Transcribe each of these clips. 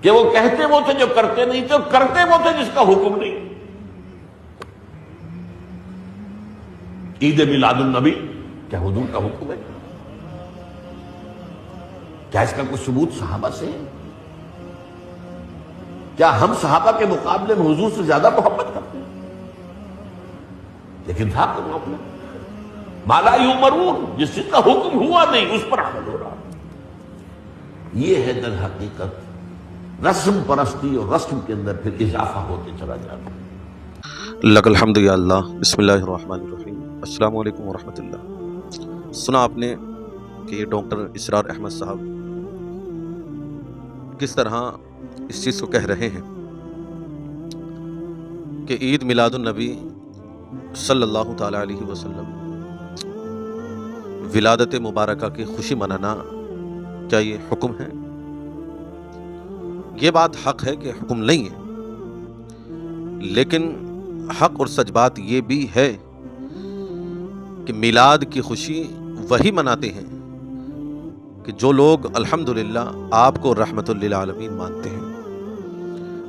کہ وہ کہتے وہ تھے جو کرتے نہیں تھے اور کرتے وہ تھے جس کا حکم نہیں. عید میلاد النبی کیا حضور کا حکم ہے؟ کیا اس کا کوئی ثبوت صحابہ سے ہے؟ کیا ہم صحابہ کے مقابلے میں حضور سے زیادہ محبت کرتے ہیں؟ لیکن تھا کوئی معاملہ ما لا یؤمرون، جس چیز کا حکم ہوا نہیں اس پر عمل ہو رہا. یہ ہے در حقیقت رسم پرستی، اور رسم کے اندر پھر اضافہ ہوتے چلا جاتا ہے. لک الحمد یا اللہ. بسم اللہ الرحمن الرحیم. السلام علیکم ورحمۃ اللہ. سنا آپ نے کہ یہ ڈاکٹر اسرار احمد صاحب کس طرح اس چیز کو کہہ رہے ہیں کہ عید میلاد النبی صلی اللہ تعالی علیہ وسلم ولادت مبارکہ کی خوشی منانا کیا یہ حکم ہے؟ یہ بات حق ہے کہ حکم نہیں ہے، لیکن حق اور سچ بات یہ بھی ہے کہ میلاد کی خوشی وہی مناتے ہیں کہ جو لوگ الحمدللہ آپ کو رحمت للعالمین مانتے ہیں.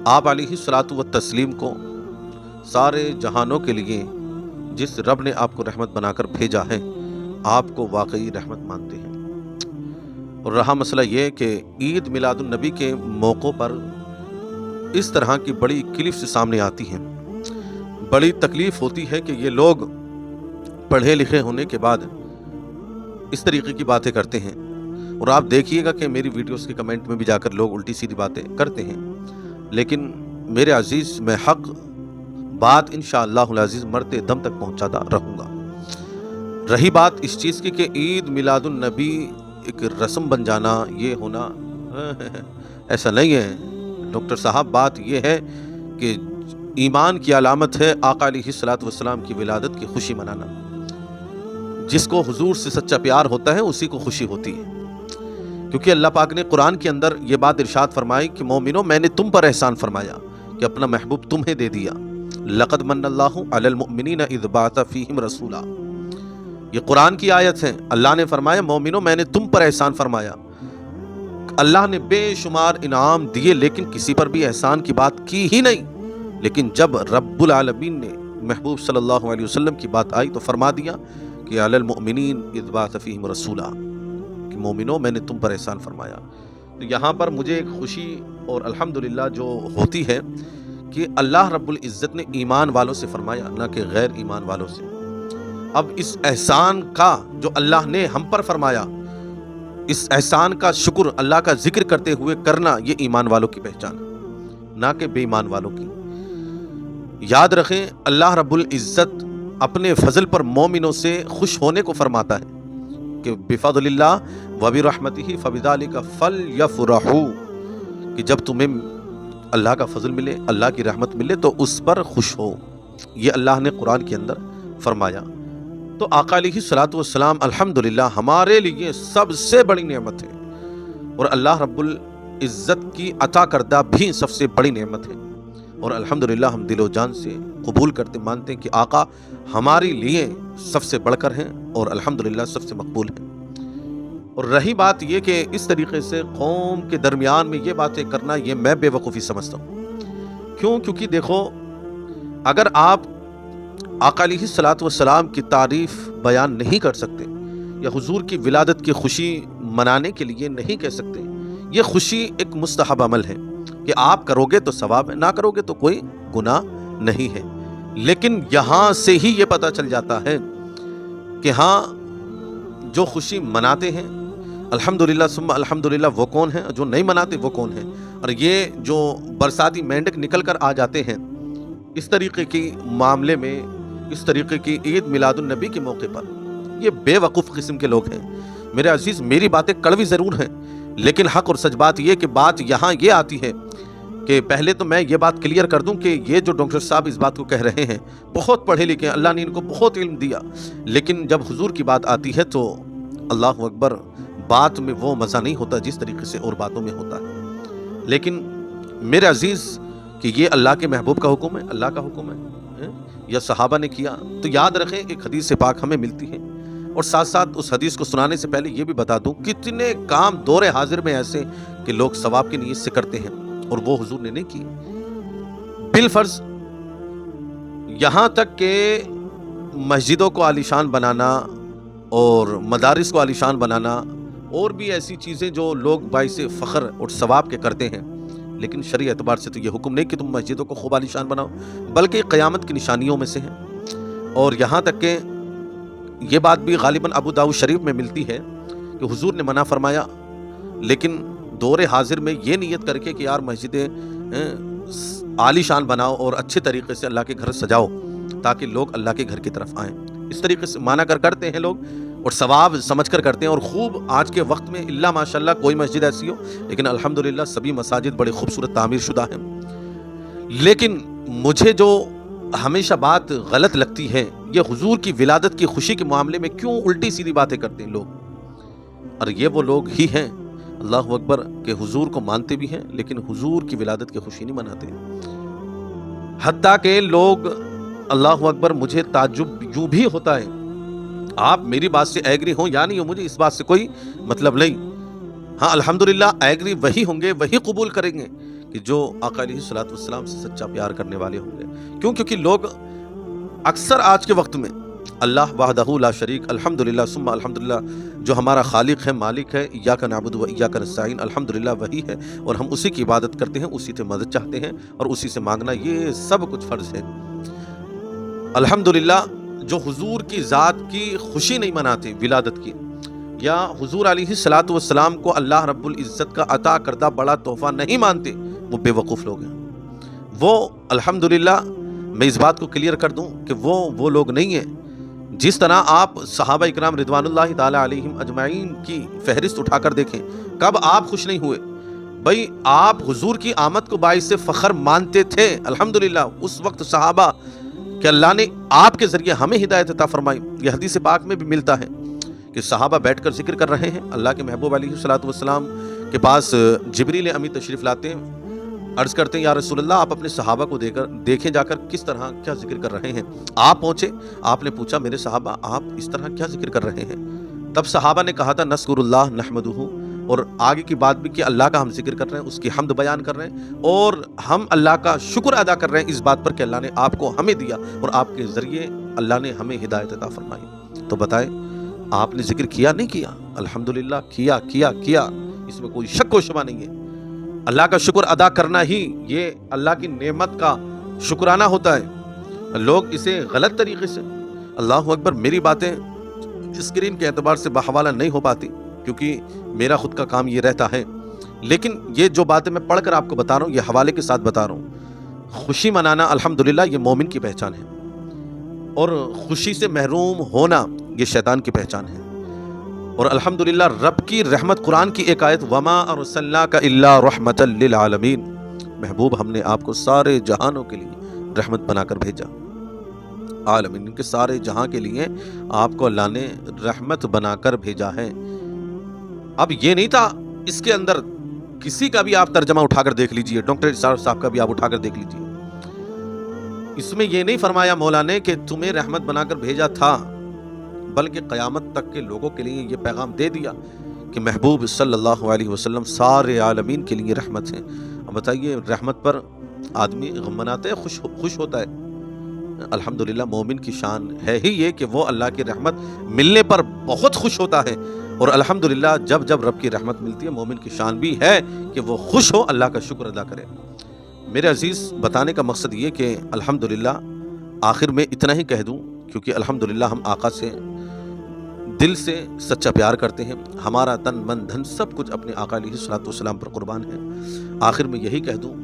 آپ علیہ الصلاۃ والتسلیم کو سارے جہانوں کے لیے جس رب نے آپ کو رحمت بنا کر بھیجا ہے، آپ کو واقعی رحمت مانتے ہیں. اور رہا مسئلہ یہ کہ عید میلاد النبی کے موقع پر اس طرح کی بڑی کلفس سامنے آتی ہیں، بڑی تکلیف ہوتی ہے کہ یہ لوگ پڑھے لکھے ہونے کے بعد اس طریقے کی باتیں کرتے ہیں. اور آپ دیکھیے گا کہ میری ویڈیوز کے کمنٹ میں بھی جا کر لوگ الٹی سیدھی باتیں کرتے ہیں، لیکن میرے عزیز میں حق بات انشاءاللہ العزیز مرتے دم تک پہنچاتا رہوں گا. رہی بات اس چیز کی کہ عید میلاد النبی ایک رسم بن جانا، یہ ہونا، ایسا نہیں ہے ڈاکٹر صاحب. بات یہ ہے کہ ایمان کی علامت ہے آقا علیہ الصلاۃ والسلام کی ولادت کی خوشی منانا. جس کو حضور سے سچا پیار ہوتا ہے اسی کو خوشی ہوتی ہے، کیونکہ اللہ پاک نے قرآن کے اندر یہ بات ارشاد فرمائی کہ مومنو، میں نے تم پر احسان فرمایا کہ اپنا محبوب تمہیں دے دیا. لقد من اللہ علی المؤمنین اذ بعث فیہم رسولا. یہ قرآن کی آیت ہے. اللہ نے فرمایا مومنو، میں نے تم پر احسان فرمایا. اللہ نے بے شمار انعام دیے، لیکن کسی پر بھی احسان کی بات کی ہی نہیں. لیکن جب رب العالمین نے محبوب صلی اللہ علیہ وسلم کی بات آئی تو فرما دیا کہ علی المؤمنین اذ بعث فیہم رسولا، کہ مومنو میں نے تم پر احسان فرمایا. تو یہاں پر مجھے ایک خوشی اور الحمدللہ جو ہوتی ہے کہ اللہ رب العزت نے ایمان والوں سے فرمایا، نہ کہ غیر ایمان والوں سے. اب اس احسان کا جو اللہ نے ہم پر فرمایا، اس احسان کا شکر اللہ کا ذکر کرتے ہوئے کرنا، یہ ایمان والوں کی پہچان ہے، نہ کہ بے ایمان والوں کی. یاد رکھیں اللہ رب العزت اپنے فضل پر مومنوں سے خوش ہونے کو فرماتا ہے کہ بفضل اللہ وبرحمتہ فبذلک فلیفرحوا، کہ جب تمہیں اللہ کا فضل ملے، اللہ کی رحمت ملے تو اس پر خوش ہو. یہ اللہ نے قرآن کے اندر فرمایا. تو آقا علیہ الصلاۃ والسلام الحمدللہ ہمارے لیے سب سے بڑی نعمت ہے، اور اللہ رب العزت کی عطا کردہ بھی سب سے بڑی نعمت ہے. اور الحمدللہ ہم دل و جان سے قبول کرتے مانتے ہیں کہ آقا ہمارے لیے سب سے بڑھ کر ہیں اور الحمدللہ سب سے مقبول ہیں. اور رہی بات یہ کہ اس طریقے سے قوم کے درمیان میں یہ باتیں کرنا، یہ میں بے وقوفی سمجھتا ہوں. کیوں؟ کیونکہ دیکھو، اگر آپ آقا علیہ الصلاۃ والسلام کی تعریف بیان نہیں کر سکتے یا حضور کی ولادت کی خوشی منانے کے لیے نہیں کہہ سکتے، یہ خوشی ایک مستحب عمل ہے کہ آپ کرو گے تو ثواب ہے، نہ کرو گے تو کوئی گناہ نہیں ہے. لیکن یہاں سے ہی یہ پتہ چل جاتا ہے کہ ہاں جو خوشی مناتے ہیں الحمدللہ ثم الحمدللہ وہ کون ہیں، جو نہیں مناتے وہ کون ہیں. اور یہ جو برساتی مینڈک نکل کر آ جاتے ہیں اس طریقے کی معاملے میں، اس طریقے کی عید میلاد النبی کے موقع پر، یہ بے وقوف قسم کے لوگ ہیں. میرے عزیز، میری باتیں کڑوی ضرور ہیں، لیکن حق اور سچ بات یہ کہ بات یہاں یہ آتی ہے کہ پہلے تو میں یہ بات کلیئر کر دوں کہ یہ جو ڈاکٹر صاحب اس بات کو کہہ رہے ہیں بہت پڑھے لکھے ہیں، اللہ نے ان کو بہت علم دیا، لیکن جب حضور کی بات آتی ہے تو اللہ اکبر، بات میں وہ مزہ نہیں ہوتا جس طریقے سے اور باتوں میں ہوتا ہے. لیکن میرے عزیز کہ یہ اللہ کے محبوب کا حکم ہے، اللہ کا حکم ہے یا صحابہ نے کیا. تو یاد رکھیں ایک حدیث پاک ہمیں ملتی ہے، اور ساتھ ساتھ اس حدیث کو سنانے سے پہلے یہ بھی بتا دوں کتنے کام دور حاضر میں ایسے کہ لوگ ثواب کی نیت سے کرتے ہیں اور وہ حضور نے نہیں کی۔ بالفرض یہاں تک کہ مسجدوں کو عالیشان بنانا اور مدارس کو عالیشان بنانا اور بھی ایسی چیزیں جو لوگ باعث فخر اور ثواب کے کرتے ہیں، لیکن شرعی اعتبار سے تو یہ حکم نہیں کہ تم مسجدوں کو خوب عالیشان بناؤ، بلکہ قیامت کی نشانیوں میں سے ہیں۔ اور یہاں تک کہ یہ بات بھی غالباً ابو داؤد شریف میں ملتی ہے کہ حضور نے منع فرمایا، لیکن دور حاضر میں یہ نیت کر کے کہ یار مسجدیں عالیشان بناؤ اور اچھے طریقے سے اللہ کے گھر سجاؤ تاکہ لوگ اللہ کے گھر کی طرف آئیں، اس طریقے سے مانا کرتے ہیں لوگ اور ثواب سمجھ کر کرتے ہیں۔ اور خوب آج کے وقت میں اللہ ماشاءاللہ کوئی مسجد ایسی ہو، لیکن الحمدللہ سبھی مساجد بڑے خوبصورت تعمیر شدہ ہیں۔ لیکن مجھے جو ہمیشہ بات غلط لگتی ہے، یہ حضور کی ولادت کی خوشی کے معاملے میں کیوں الٹی سیدھی باتیں کرتے ہیں لوگ، اور یہ وہ لوگ ہی ہیں اللہ اکبر کہ حضور کو مانتے بھی ہیں لیکن حضور کی ولادت کی خوشی نہیں مناتے۔ حتیٰ کہ لوگ اللہ اکبر، مجھے تعجب یوں بھی ہوتا ہے، آپ میری بات سے ایگری ہوں یا نہیں ہوں مجھے اس بات سے کوئی مطلب نہیں، ہاں الحمدللہ ایگری وہی ہوں گے، وہی قبول کریں گے کہ جو آقا علیہ الصلوۃ والسلام سے سچا پیار کرنے والے ہوں گے۔ کیونکہ لوگ اکثر آج کے وقت میں اللہ وحدہ لا شریک الحمدللہ ثم الحمدللہ جو ہمارا خالق ہے، مالک ہے، ایاک نعبد و ایاک نستعین، الحمدللہ وہی ہے اور ہم اسی کی عبادت کرتے ہیں، اسی سے مدد چاہتے ہیں اور اسی سے مانگنا یہ سب کچھ فرض ہے۔ الحمدللہ جو حضور کی ذات کی خوشی نہیں مناتے ولادت کی، یا حضور علیہ الصلوۃ والسلام کو اللہ رب العزت کا عطا کردہ بڑا تحفہ نہیں مانتے، وہ بے وقوف لوگ ہیں۔ وہ الحمدللہ میں اس بات کو کلیئر کر دوں کہ وہ لوگ نہیں ہیں۔ جس طرح آپ صحابہ اکرام رضوان اللہ تعالی علیہم اجمعین کی فہرست اٹھا کر دیکھیں، کب آپ خوش نہیں ہوئے؟ بھائی آپ حضور کی آمد کو باعث فخر مانتے تھے الحمدللہ اس وقت صحابہ کہ اللہ نے آپ کے ذریعے ہمیں ہدایت عطا فرمائی۔ یہ حدیث پاک میں بھی ملتا ہے کہ صحابہ بیٹھ کر ذکر کر رہے ہیں، اللہ کے محبوب علیہ الصلوۃ والسلام کے پاس جبریل امی تشریف لاتے ہیں، عرض کرتے ہیں یا رسول اللہ آپ اپنے صحابہ کو دیکھیں جا کر کس طرح کیا ذکر کر رہے ہیں۔ آپ پہنچے، آپ نے پوچھا میرے صحابہ آپ اس طرح کیا ذکر کر رہے ہیں؟ تب صحابہ نے کہا تھا نذکر اللہ نحمدہ، اور آگے کی بات بھی کہ اللہ کا ہم ذکر کر رہے ہیں، اس کی حمد بیان کر رہے ہیں اور ہم اللہ کا شکر ادا کر رہے ہیں اس بات پر کہ اللہ نے آپ کو ہمیں دیا اور آپ کے ذریعے اللہ نے ہمیں ہدایت عطا فرمائی۔ تو بتائیں آپ نے ذکر کیا نہیں کیا؟ الحمدللہ کیا کیا کیا، اس میں کوئی شک و شبہ نہیں ہے۔ اللہ کا شکر ادا کرنا ہی یہ اللہ کی نعمت کا شکرانہ ہوتا ہے۔ لوگ اسے غلط طریقے سے، اللہ اکبر، میری باتیں اسکرین کے اعتبار سے بحوالہ نہیں ہو پاتی کیونکہ میرا خود کا کام یہ رہتا ہے، لیکن یہ جو باتیں میں پڑھ کر آپ کو بتا رہا ہوں یہ حوالے کے ساتھ بتا رہا ہوں۔ خوشی منانا الحمدللہ یہ مومن کی پہچان ہے، اور خوشی سے محروم ہونا یہ شیطان کی پہچان ہے۔ اور الحمدللہ رب کی رحمت، قرآن کی ایک آیت وما ارسلناک الا رحمتا للعالمین، محبوب ہم نے آپ کو سارے جہانوں کے لیے رحمت بنا کر بھیجا، عالمین کے سارے جہاں کے لیے آپ کو اللہ نے رحمت بنا کر بھیجا ہے۔ اب یہ نہیں تھا، اس کے اندر کسی کا بھی آپ ترجمہ اٹھا کر دیکھ لیجئے، ڈاکٹر صاحب کا بھی آپ اٹھا کر دیکھ لیجئے، اس میں یہ نہیں فرمایا مولا نے کہ تمہیں رحمت بنا کر بھیجا تھا، بلکہ قیامت تک کے لوگوں کے لیے یہ پیغام دے دیا کہ محبوب صلی اللہ علیہ وسلم سارے عالمین کے لیے رحمت ہیں۔ اب بتائیے رحمت پر آدمی غم مناتا ہے، خوش ہوتا ہے؟ الحمدللہ مومن کی شان ہے ہی یہ کہ وہ اللہ کی رحمت ملنے پر بہت خوش ہوتا ہے، اور الحمدللہ جب رب کی رحمت ملتی ہے مومن کی شان بھی ہے کہ وہ خوش ہو، اللہ کا شکر ادا کرے۔ میرے عزیز بتانے کا مقصد یہ کہ الحمدللہ آخر میں اتنا ہی کہہ دوں کیونکہ الحمدللہ ہم آقا سے دل سے سچا پیار کرتے ہیں، ہمارا تن من دھن سب کچھ اپنے آقا علیہ الصلوۃ والسلام پر قربان ہے۔ آخر میں یہی کہہ دوں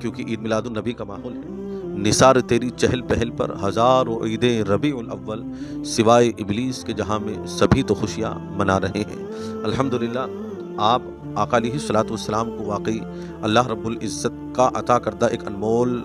کیونکہ عید میلاد النبی کا ماحول ہے، نثار تیری چہل پہل پر ہزاروں عیدیں ربیع الاول، سوائے ابلیس کے جہاں میں سبھی تو خوشیاں منا رہے ہیں۔ الحمدللہ آپ آقا علیہ الصلوۃ والسلام کو واقعی اللہ رب العزت کا عطا کردہ ایک انمول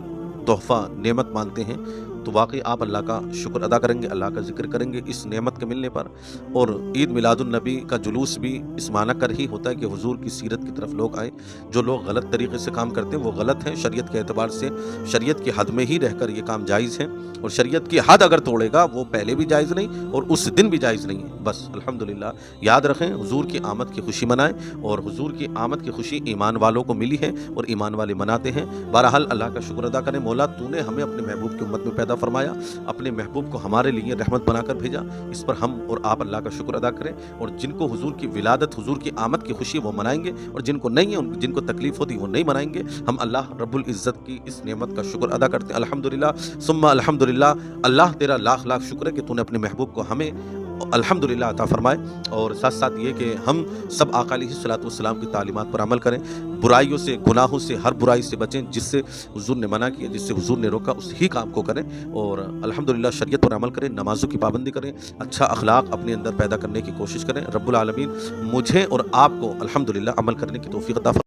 تحفہ نعمت مانتے ہیں، تو واقعی آپ اللہ کا شکر ادا کریں گے، اللہ کا ذکر کریں گے اس نعمت کے ملنے پر۔ اور عید میلاد النبی کا جلوس بھی اس معنی کر ہی ہوتا ہے کہ حضور کی سیرت کی طرف لوگ آئیں۔ جو لوگ غلط طریقے سے کام کرتے ہیں وہ غلط ہیں، شریعت کے اعتبار سے شریعت کی حد میں ہی رہ کر یہ کام جائز ہے، اور شریعت کی حد اگر توڑے گا وہ پہلے بھی جائز نہیں اور اس دن بھی جائز نہیں ہے۔ بس الحمدللہ یاد رکھیں، حضور کی آمد کی خوشی منائیں، اور حضور کی آمد کی خوشی ایمان والوں کو ملی ہے اور ایمان والے مناتے ہیں۔ بہرحال اللہ کا شکر ادا کریں، مولا تو نے ہمیں اپنے محبوب کی امت میں پیدا فرمایا، اپنے محبوب کو ہمارے لیے رحمت بنا کر بھیجا، اس پر ہم اور آپ اللہ کا شکر ادا کریں۔ اور جن کو حضور کی ولادت، حضور کی آمد کی خوشی وہ منائیں گے، اور جن کو نہیں ہے، جن کو تکلیف ہوتی وہ نہیں منائیں گے۔ ہم اللہ رب العزت کی اس نعمت کا شکر ادا کرتے ہیں، الحمدللہ ثم الحمدللہ۔ اللہ تیرا لاکھ لاکھ شکر ہے کہ تو نے اپنے محبوب کو ہمیں الحمدللہ عطا فرمائے، اور ساتھ ساتھ یہ کہ ہم سب آقا علیہ الصلوۃ والسلام کی تعلیمات پر عمل کریں، برائیوں سے، گناہوں سے، ہر برائی سے بچیں، جس سے حضور نے منع کیا، جس سے حضور نے روکا، اس ہی کام کو کریں، اور الحمدللہ شریعت پر عمل کریں، نمازوں کی پابندی کریں، اچھا اخلاق اپنے اندر پیدا کرنے کی کوشش کریں۔ رب العالمین مجھے اور آپ کو الحمدللہ عمل کرنے کی توفیق عطا فرمائے۔